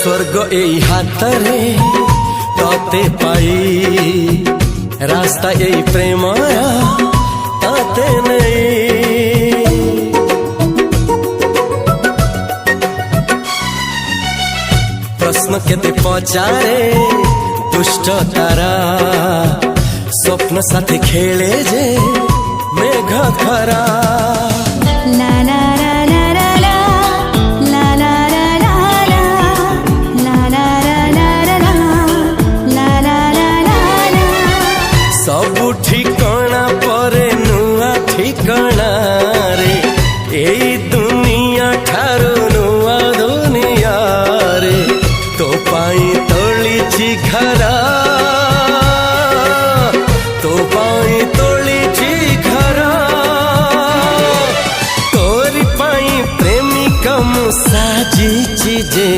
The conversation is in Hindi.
स्वर्ग एई हातरे तते पाई रास्ता एई प्रेमया ताते नहीं। प्रश्न केते पचारे दुष्ट तारा स्वप्न साथी खेले जे मेघ खरा। ला ला ला ला ला ला ला ला ला ला ला ला ला ला ला। सबु ठिकाना परे नुआ ठिकाना रे एई दुनिया ठारू नुआ दुनिया रे। तो पाई तोलिछि घरा तो पाई तोलिछि घरा तोरी पाई प्रेमिका मु साजिछि जे